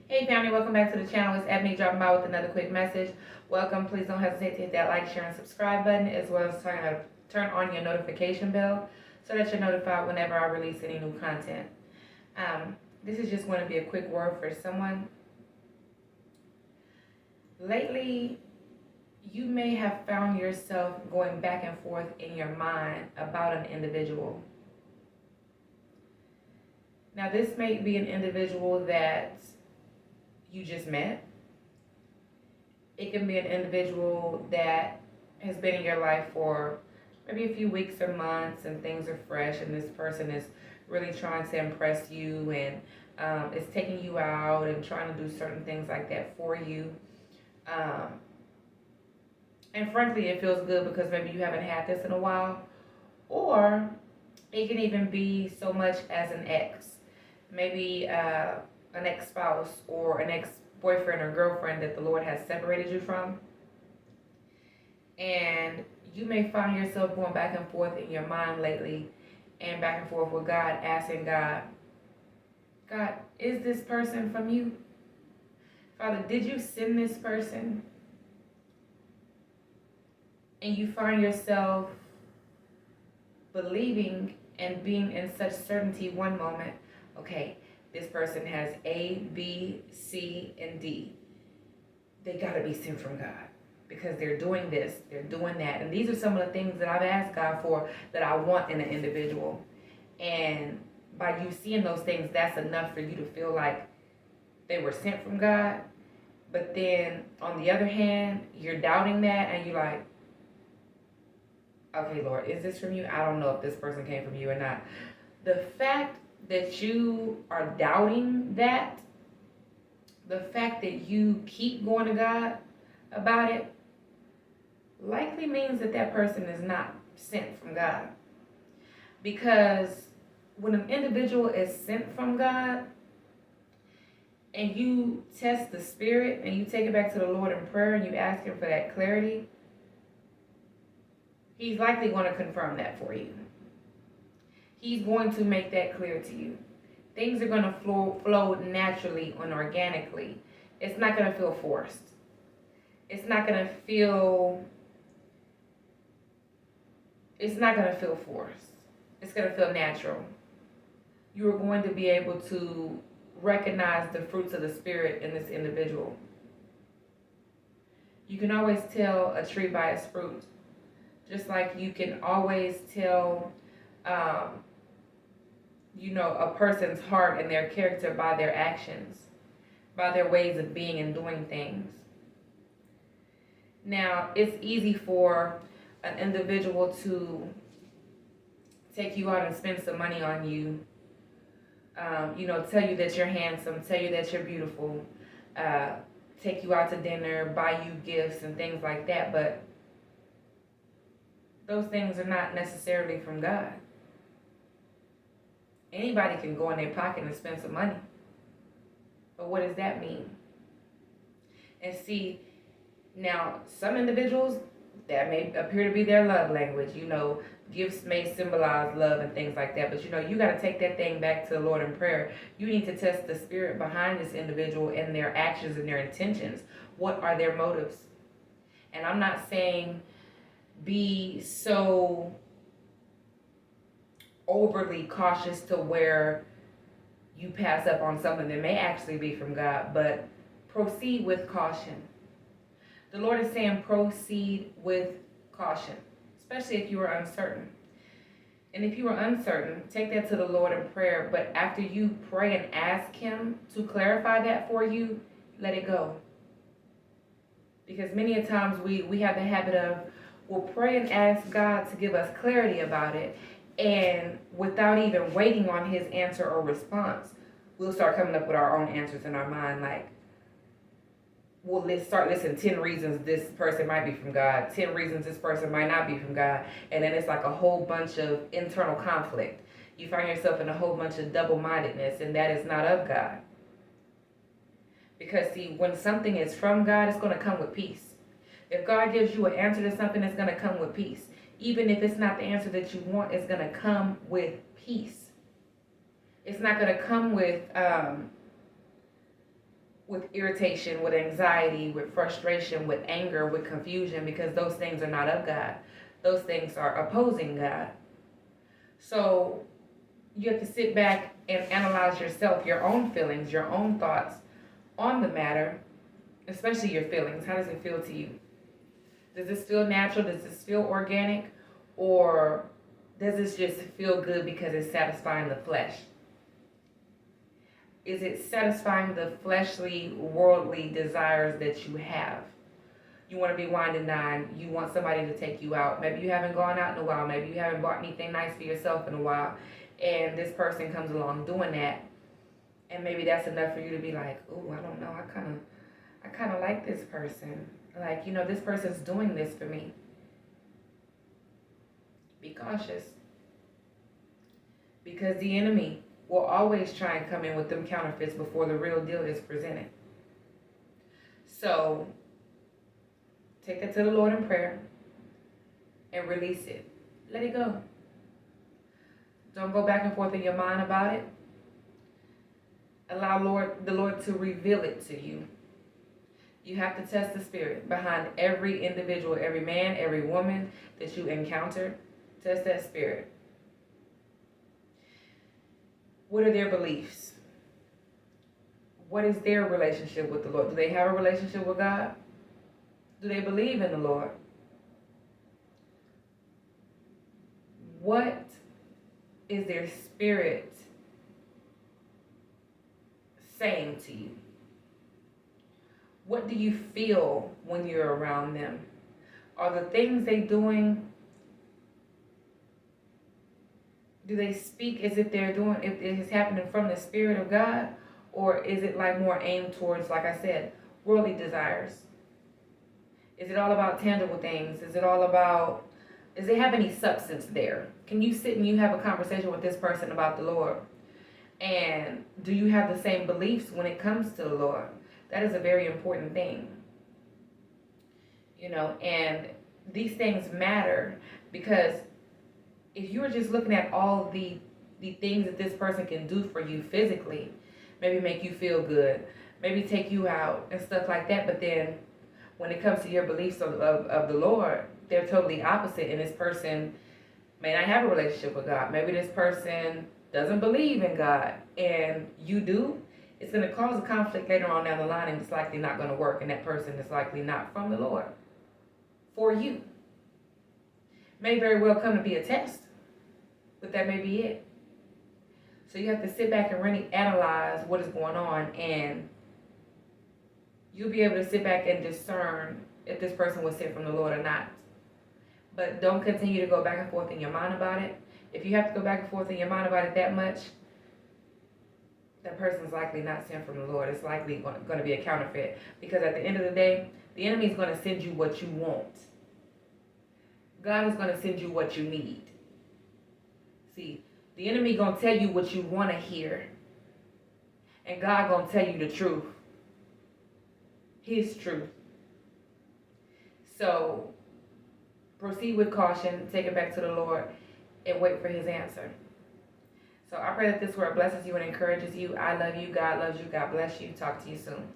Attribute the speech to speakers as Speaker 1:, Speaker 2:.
Speaker 1: Hey family, welcome back to the channel. It's Ebony dropping by with another quick message. Welcome. Please don't hesitate to hit that like, share, and subscribe button, as well as turn on your notification bell so that you're notified whenever I release any new content. This is just going to be a quick word for someone. Lately, you may have found yourself going back and forth in your mind about an individual. Now, this may be an individual that you just met. It can be an individual that has been in your life for maybe a few weeks or months and things are fresh, and this person is really trying to impress you and is taking you out and trying to do certain things like that for you. And frankly, it feels good because maybe you haven't had this in a while. Or it can even be so much as an ex. Maybe an ex-spouse or an ex-boyfriend or girlfriend that the Lord has separated you from. And you may find yourself going back and forth in your mind lately and back and forth with God, asking God, is this person from you? Father, did you send this person? And you find yourself believing and being in such certainty one moment, okay, this person has A, B, C, and D. They gotta be sent from God because they're doing this, they're doing that. And these are some of the things that I've asked God for that I want in an individual. And by you seeing those things, that's enough for you to feel like they were sent from God. But then on the other hand, you're doubting that and you're like, okay, Lord, is this from you? I don't know if this person came from you or not. The fact that you are doubting that, the fact that you keep going to God about it, likely means that that person is not sent from God. Because when an individual is sent from God and you test the spirit and you take it back to the Lord in prayer and you ask Him for that clarity, He's likely going to confirm that for you. He's going to make that clear to you. Things are going to flow naturally and organically. It's not going to feel forced. It's not going to feel forced. It's going to feel natural. You are going to be able to recognize the fruits of the Spirit in this individual. You can always tell a tree by its fruit. Just like you can always tell, a person's heart and their character by their actions, by their ways of being and doing things. Now, it's easy for an individual to take you out and spend some money on you, tell you that you're handsome, tell you that you're beautiful, take you out to dinner, buy you gifts and things like that, but those things are not necessarily from God. Anybody can go in their pocket and spend some money. But what does that mean? And see, now, some individuals, that may appear to be their love language. Gifts may symbolize love and things like that. But, you got to take that thing back to the Lord in prayer. You need to test the spirit behind this individual and their actions and their intentions. What are their motives? And I'm not saying be so overly cautious to where you pass up on something that may actually be from God, but proceed with caution. The Lord is saying proceed with caution, especially if you are uncertain. And if you are uncertain, take that to the Lord in prayer, but after you pray and ask Him to clarify that for you, let it go. Because many a times we have the habit of, we'll pray and ask God to give us clarity about it, and without even waiting on His answer or response, we'll start coming up with our own answers in our mind, like, let's start listing 10 reasons this person might be from God, 10 reasons this person might not be from God, and then it's like a whole bunch of internal conflict. You find yourself in a whole bunch of double-mindedness, and that is not of God. Because see, when something is from God, it's going to come with peace. If God gives you an answer to something, it's going to come with peace. Even if it's not the answer that you want, it's going to come with peace. It's not going to come with with irritation, with anxiety, with frustration, with anger, with confusion, because those things are not of God. Those things are opposing God. So you have to sit back and analyze yourself, your own feelings, your own thoughts on the matter, especially your feelings. How does it feel to you? Does this feel natural? Does this feel organic? Or does this just feel good because it's satisfying the flesh? Is it satisfying the fleshly, worldly desires that you have? You want to be winding down. You want somebody to take you out. Maybe you haven't gone out in a while. Maybe you haven't bought anything nice for yourself in a while. And this person comes along doing that. And maybe that's enough for you to be like, oh, I don't know. I kind of like this person. Like, this person's doing this for me. Be cautious. Because the enemy will always try and come in with them counterfeits before the real deal is presented. So, take that to the Lord in prayer and release it. Let it go. Don't go back and forth in your mind about it. Allow the Lord to reveal it to you. You have to test the spirit behind every individual, every man, every woman that you encounter. Test that spirit. What are their beliefs? What is their relationship with the Lord? Do they have a relationship with God? Do they believe in the Lord? What is their spirit saying to you? What do you feel when you're around them? Are the things they doing, do they speak as if they're doing, if it is happening from the Spirit of God? Or is it like more aimed towards, like I said, worldly desires? Is it all about tangible things? Is it have any substance there? Can you sit and you have a conversation with this person about the Lord? And do you have the same beliefs when it comes to the Lord? That is a very important thing. And these things matter, because if you are just looking at all the things that this person can do for you physically, maybe make you feel good, maybe take you out and stuff like that, but then when it comes to your beliefs of the Lord, they're totally opposite, and this person may not have a relationship with God. Maybe this person doesn't believe in God, and you do. It's going to cause a conflict later on down the line, and it's likely not going to work, and that person is likely not from the Lord for you. May very well come to be a test, but that may be it. So you have to sit back and really analyze what is going on, and you'll be able to sit back and discern if this person was sent from the Lord or not. But don't continue to go back and forth in your mind about it. If you have to go back and forth in your mind about it that much, that person is likely not sent from the Lord. It's likely going to be a counterfeit. Because at the end of the day, the enemy is going to send you what you want. God is going to send you what you need. See, the enemy going to tell you what you want to hear. And God going to tell you the truth. His truth. So, proceed with caution. Take it back to the Lord and wait for his answer. So I pray that this word blesses you and encourages you. I love you. God loves you. God bless you. Talk to you soon.